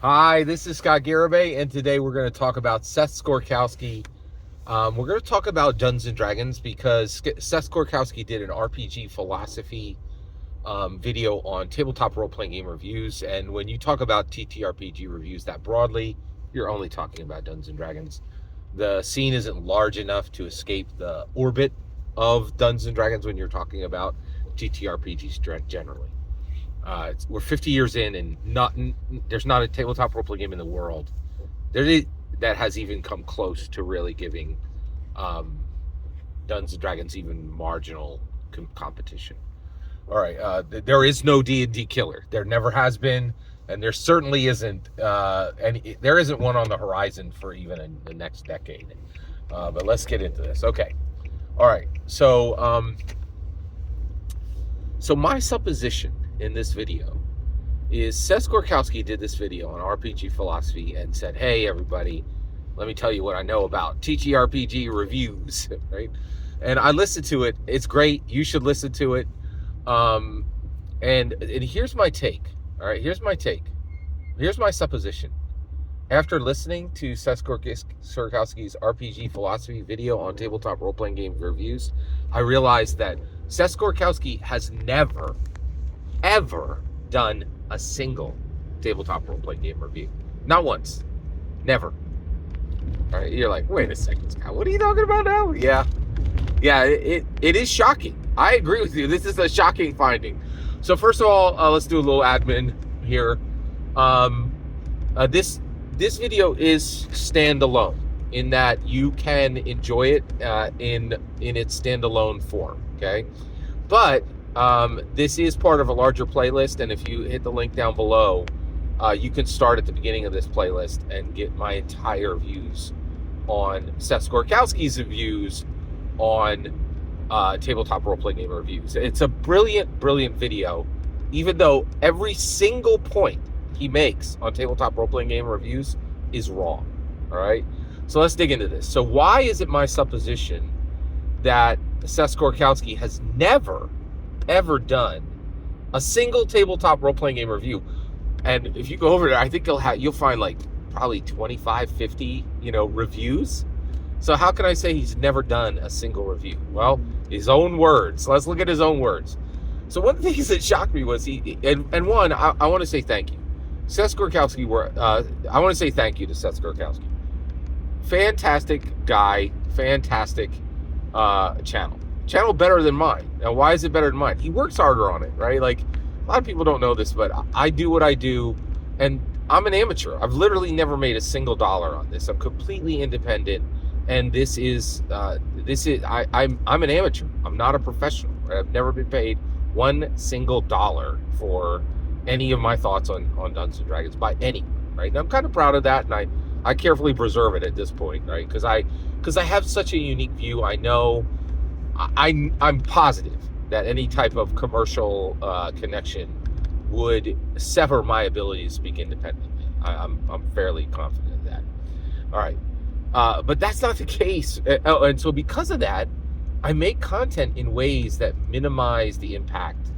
Hi, this is Scott Garibay, and today we're going to talk about Seth Skorkowsky. We're going to talk about Dungeons and Dragons because Seth Skorkowsky did an RPG philosophy video on tabletop role-playing game reviews. And when you talk about TTRPG reviews that broadly, you're only talking about Dungeons and Dragons. The scene isn't large enough to escape the orbit of Dungeons and Dragons when you're talking about TTRPGs generally. We're 50 years in, and there's not a tabletop role-playing game in the world that has even come close to really giving Dungeons and Dragons even marginal competition. All right, there is no D&D killer. There never has been, and there certainly isn't. There isn't one on the horizon for even in the next decade. But let's get into this. Okay. All right. So my supposition in this video is Seth Skorkowsky did this video on RPG philosophy and said, hey, everybody, let me tell you what I know about TTRPG reviews, right? And I listened to it. It's great. You should listen to it. And here's my take. All right, here's my take. Here's my supposition. After listening to Seth Skorkowsky's RPG philosophy video on tabletop role-playing game reviews, I realized that Seth Skorkowsky has never, ever done a single tabletop role-playing game review. Not once. Never. All right, you're like, wait a second, Scott, what are you talking about now? Yeah, it is shocking. I agree with you. This is a shocking finding. So first of all, let's do a little admin here. This video is standalone in that you can enjoy it in its standalone form. Okay, but this is part of a larger playlist, and if you hit the link down below, you can start at the beginning of this playlist and get my entire views on Seth Skorkowsky's views on tabletop role-playing game reviews. It's a brilliant video, even though every single point he makes on tabletop role-playing game reviews is wrong. All right, so let's dig into this. So why is it my supposition that Seth Skorkowsky has never ever done a single tabletop role-playing game review? And if you go over there, I think you'll find like probably 25, 50, reviews. So how can I say he's never done a single review? Well, his own words. Let's look at his own words. So one of the things that shocked me was I want to say thank you. Seth Skorkowsky, I want to say thank you to Seth Skorkowsky. Fantastic guy, fantastic channel better than mine. Now, why is it better than mine? He works harder on it, right? Like, a lot of people don't know this, but I do what I do, and I'm an amateur. I've literally never made a single dollar on this. I'm completely independent, and I'm an amateur. I'm not a professional. Right? I've never been paid one single dollar for any of my thoughts on Dungeons and Dragons by anyone, right? And I'm kind of proud of that, and I carefully preserve it at this point, right? Because I have such a unique view. I know I'm positive that any type of commercial connection would sever my ability to speak independently. I'm fairly confident of that. All right, but that's not the case, and so because of that, I make content in ways that minimize the impact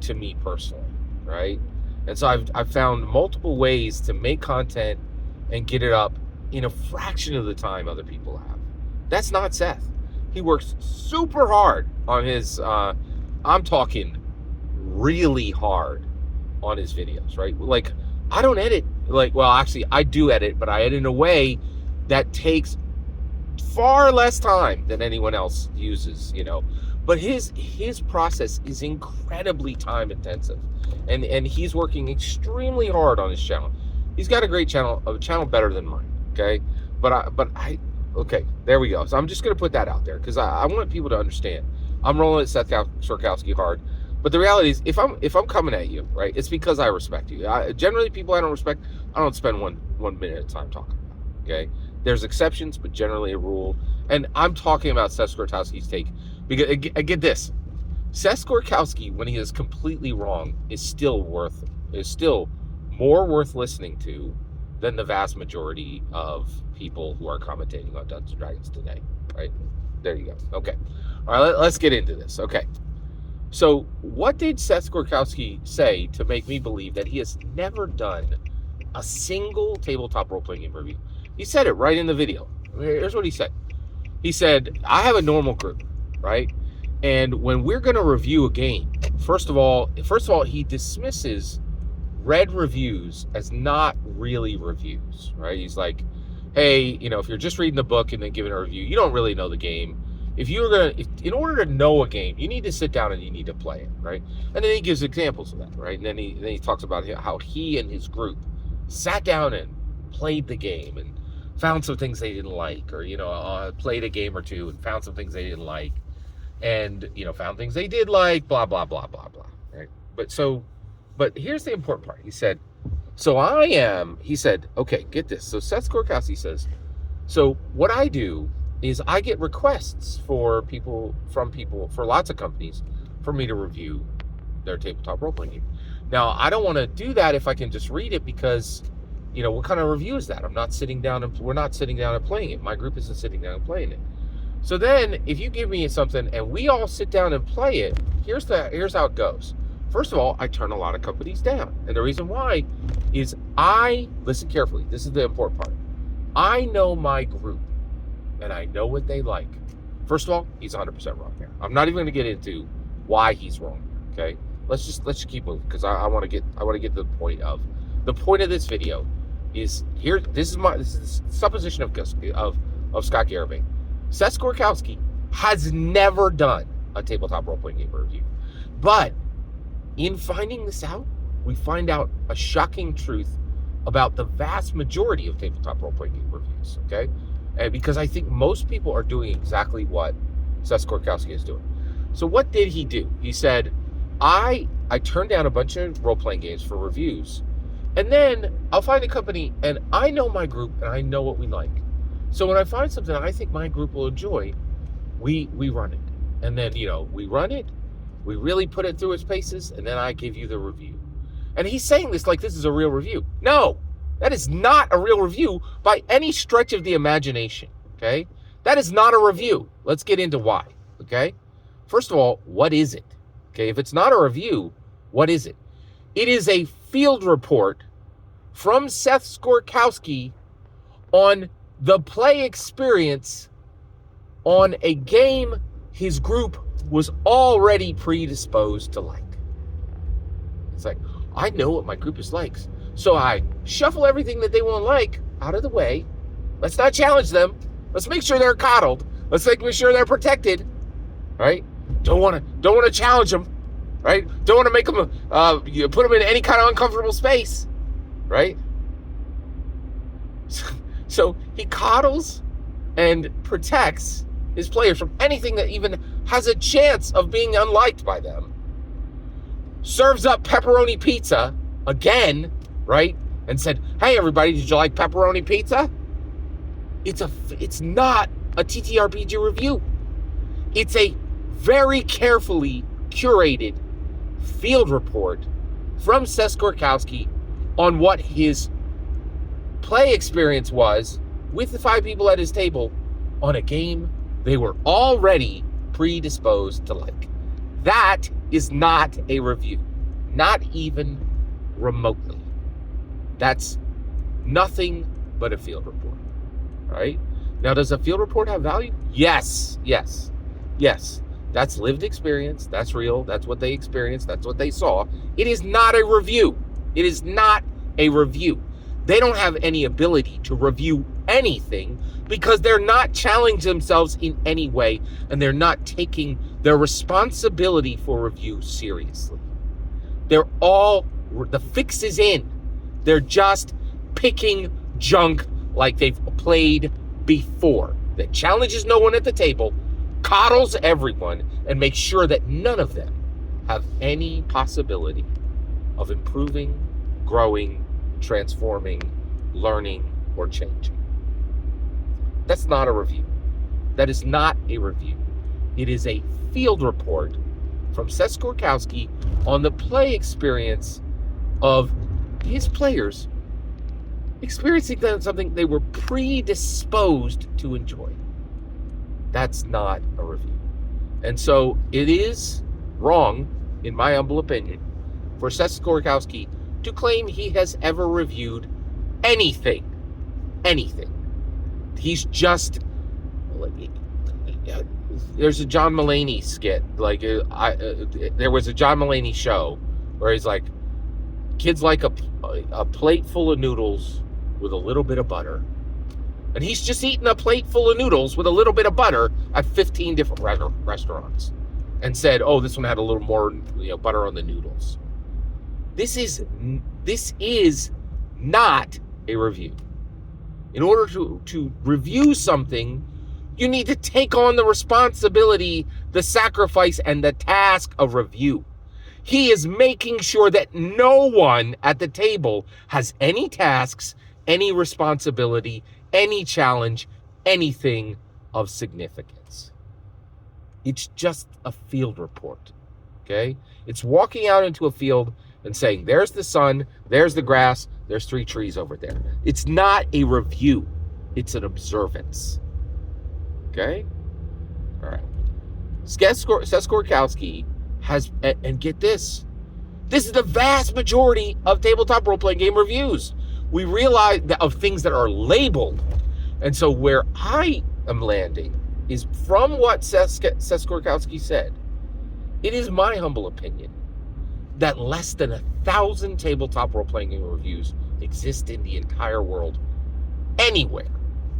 to me personally, right? And so I've found multiple ways to make content and get it up in a fraction of the time other people have. That's not Seth. He works super hard on his, I'm talking really hard on his videos, right? Like, I don't edit, actually, I do edit, but I edit in a way that takes far less time than anyone else uses, But his process is incredibly time intensive, and he's working extremely hard on his channel. He's got a great channel, a channel better than mine, okay? Okay, there we go. So I'm just going to put that out there because I want people to understand. I'm rolling at Seth Skorkowsky hard, but the reality is, if I'm coming at you, right, it's because I respect you. Generally, people I don't respect, I don't spend one minute at a time talking about. Okay, there's exceptions, but generally a rule. And I'm talking about Seth Skorkowsky's take because I get this: Seth Skorkowsky, when he is completely wrong, is still more worth listening to than the vast majority of people who are commentating on Dungeons & Dragons today, right? There you go. Okay. All right, let's get into this. Okay. So what did Seth Skorkowsky say to make me believe that he has never done a single tabletop role-playing game review. He said it right in the video. Here's what he said. He said, I have a normal group, right? And when we're going to review a game, first of all, he dismisses read reviews as not really reviews, right? He's like, hey, if you're just reading the book and then giving a review, you don't really know the game. In order to know a game, you need to sit down and you need to play it, right? And then he gives examples of that, right? And then he talks about how he and his group sat down and played the game and found some things they didn't like, or played a game or two and found some things they didn't like, and found things they did like, blah blah blah blah blah, right? But here's the important part. He said, okay, get this. So Seth Skorkowsky says, so what I do is I get requests from people for lots of companies for me to review their tabletop role-playing game. Now, I don't want to do that if I can just read it, because what kind of review is that? we're not sitting down and playing it. My group isn't sitting down and playing it. So then if you give me something and we all sit down and play it, here's how it goes. First of all, I turn a lot of companies down. And the reason why is listen carefully, this is the important part. I know my group and I know what they like. First of all, he's 100% wrong here. I'm not even going to get into why he's wrong. Okay, let's just keep moving, because I want to get to the point of this video is here. This is the supposition of Scott Garibay. Seth Skorkowsky has never done a tabletop role-playing game review, but in finding this out, we find out a shocking truth about the vast majority of tabletop role-playing game reviews. Okay. And because I think most people are doing exactly what Seth Skorkowsky is doing. So what did he do? He said, I turned down a bunch of role-playing games for reviews, and then I'll find a company, and I know my group, and I know what we like. So when I find something I think my group will enjoy, we run it. And then, we run it, we really put it through its paces, and then I give you the review. And he's saying this like this is a real review. No! That is not a real review by any stretch of the imagination, okay? That is not a review. Let's get into why, okay? First of all, what is it? Okay, if it's not a review, what is it? It is a field report from Seth Skorkowsky on the play experience on a game his group was already predisposed to like. It's like, I know what my group is like. So I shuffle everything that they won't like out of the way. Let's not challenge them. Let's make sure they're coddled. Let's make sure they're protected, right? Don't want to challenge them, right? Don't want to make them, put them in any kind of uncomfortable space, right? So he coddles and protects his players from anything that even has a chance of being unliked by them. Serves up pepperoni pizza again, right? And said, hey, everybody, did you like pepperoni pizza? It's not a TTRPG review. It's a very carefully curated field report from Seth Skorkowsky on what his play experience was with the 5 people at his table on a game they were already predisposed to like. That is not a review, not even remotely. That's nothing but a field report, right? Now, does a field report have value? Yes. That's lived experience. That's real. That's what they experienced. That's what they saw. It is not a review. It is not a review. They don't have any ability to review anything because they're not challenging themselves in any way, and they're not taking their responsibility for review seriously. The fix is in. They're just picking junk like they've played before, that challenges no one at the table, coddles everyone, and makes sure that none of them have any possibility of improving, growing, transforming, learning, or changing. That's not a review. That is not a review. It is a field report from Seth Skorkowsky on the play experience of his players experiencing something they were predisposed to enjoy. That's not a review. And so it is wrong, in my humble opinion, for Seth Skorkowsky to claim he has ever reviewed anything. He's just there's a John Mulaney skit. There was a John Mulaney show where he's like, kids like a plate full of noodles with a little bit of butter. And he's just eating a plate full of noodles with a little bit of butter at 15 different restaurants, and said, "Oh, this one had a little more, butter on the noodles." This is not a review. In order to review something, you need to take on the responsibility, the sacrifice, and the task of review. He is making sure that no one at the table has any tasks, any responsibility, any challenge, anything of significance. It's just a field report, okay? It's walking out into a field and saying, there's the sun, there's the grass, there's 3 trees over there. It's not a review. It's an observance, okay? All right. Seth Skorkowsky has, and get this is the vast majority of tabletop role-playing game reviews. We realize that of things that are labeled. And so where I am landing is from what Seth Skorkowsky said. It is my humble opinion that less than 1,000 tabletop role-playing game reviews exist in the entire world, anywhere.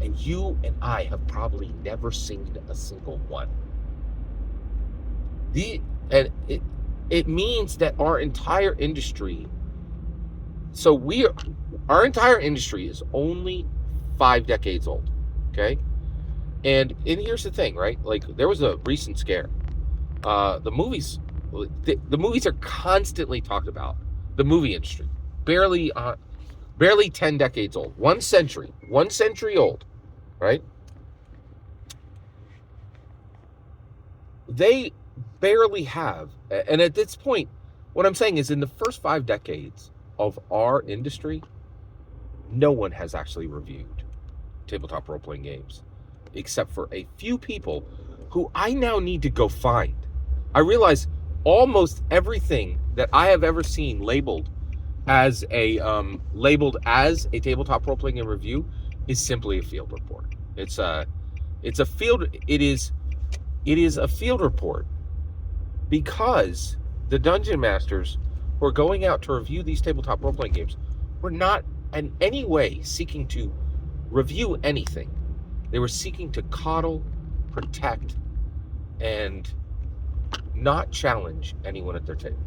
And you and I have probably never seen a single one. It means that our entire industry, our entire industry is only 5 decades old, okay? And here's the thing, right? Like, there was a recent scare. The movies are constantly talked about. The movie industry, barely 10 decades old, 1 century old, right? They barely have, and at this point, what I'm saying is, in the first 5 decades of our industry, no one has actually reviewed tabletop role-playing games, except for a few people who I now need to go find. I realize almost everything that I have ever seen labeled as a tabletop role-playing game review is simply a field report. It is a field report, because the dungeon masters who are going out to review these tabletop role-playing games were not in any way seeking to review anything. They were seeking to coddle, protect, and not challenge anyone at their table.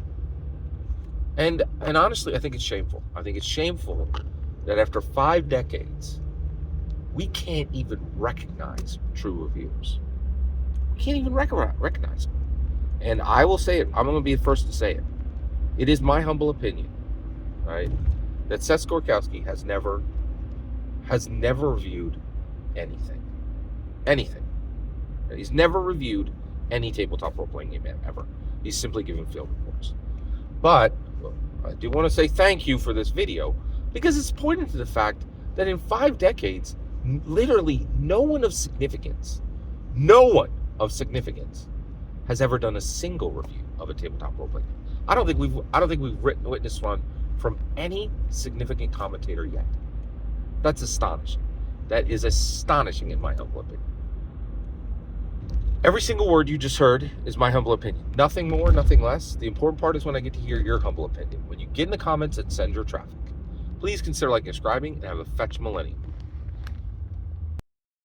And honestly, I think it's shameful. I think it's shameful that after 5 decades, we can't even recognize true reviewers. We can't even recognize them. And I will say it. I'm going to be the first to say it. It is my humble opinion, right, that Seth Skorkowsky has never reviewed anything. He's never reviewed any tabletop role-playing game ever. He's simply giving field reports. But I do want to say thank you for this video, because it's pointing to the fact that in 5 decades, literally no one of significance has ever done a single review of a tabletop role-playing game. I don't think we've witnessed one from any significant commentator yet. That's astonishing. That is astonishing in my humble opinion. Every single word you just heard is my humble opinion. Nothing more, nothing less. The important part is when I get to hear your humble opinion. When you get in the comments and send your traffic. Please consider liking and subscribing, and have a fetch millennium.